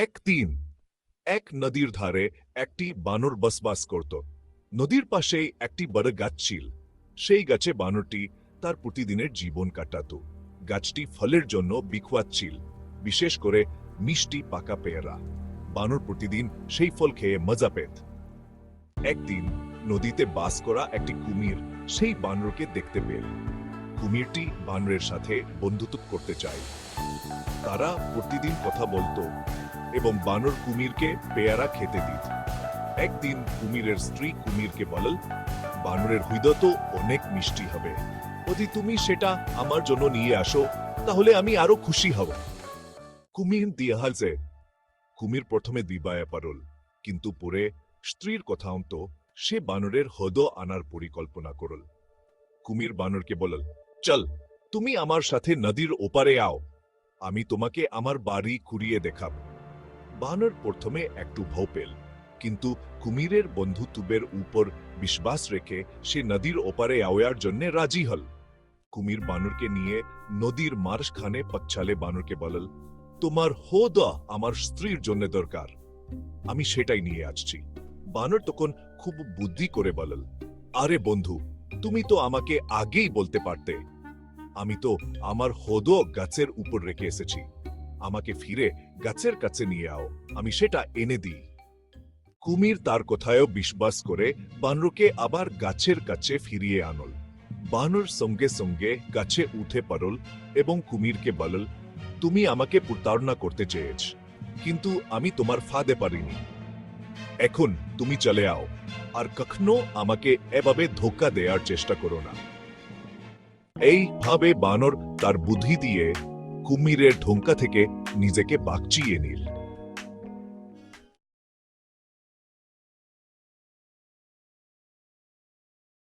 একদিন এক নদীর ধারে একটি বানর বসবাস করত। নদীর পাশেই একটি বড় গাছ ছিল। সেই গাছে বানরটি তার প্রতিদিনের জীবন কাটাত। গাছটি ফলের জন্য বিখ্যাত ছিল, বিশেষ করে মিষ্টি পাকা পেয়ারা। বানর প্রতিদিন সেই ফল খেয়ে মজা পেত। একদিন নদীতে বাস করা একটি কুমির সেই বানরকে দেখতে পেল। কুমিরটি বানরের সাথে বন্ধুত্ব করতে চায়। তারা প্রতিদিন কথা বলতো এবং বানর কুমিরকে পেয়ারা খেতে দিত। একদিন কুমিরের স্ত্রী কুমিরকে বলল, বানরের হৃদয় তো অনেক মিষ্টি হবে, যদি তুমি সেটা আমার জন্য নিয়ে আসো তাহলে আমি আরো খুশি হব। কুমির দিয়ে হালছে। কুমির প্রথমে দিবায় পারল, কিন্তু পরে স্ত্রীর কথা অন্ত সে বানরের হৃদয় আনার পরিকল্পনা করল। কুমির বানরকে বলল, চল তুমি আমার সাথে নদীর ওপারে আও, আমি তোমাকে আমার বাড়ি ঘুরিয়ে দেখাব। বানর প্রথমে একটু ভয় পেল, কিন্তু কুমিরের বন্ধুত্বের উপর বিশ্বাস রেখে সে নদীর ওপারে আওয়ার জন্য রাজি হল। কুমির বানরকে নিয়ে নদীর মাঝখানে পৌঁছালে বানরকে বলল, তোমার হৃদয় আমার স্ত্রীর জন্য দরকার, আমি সেটাই নিয়ে আসছি। বানর তখন খুব বুদ্ধি করে বলল, আরে বন্ধু, তুমি তো আমাকে আগেই বলতে পারতে, আমি তো আমার হৃদয় গাছের উপর রেখে এসেছি, আমাকে ফিরে গাছের কাছে নিয়ে আও, আমি সেটা এনে দিই। কুমির তার কথায়ও বিশ্বাস করে বানরকে আবার গাছের কাছে ফিরিয়ে আনল। বানর সঙ্গে সঙ্গে গাছে উঠে পড়ল এবং কুমিরকে বলল, তুমি আমাকে প্রতারণা করতে চেয়েছ, কিন্তু আমি তোমার ফাঁদে পারিনি। এখন তুমি চলে আও, আর কখনো আমাকে এভাবে ধোঁকা দেওয়ার চেষ্টা করো না। এইভাবে বানর তার বুদ্ধি দিয়ে কুমিরের ধোঁকা থেকে নিজেকে বাঁচিয়ে নিল।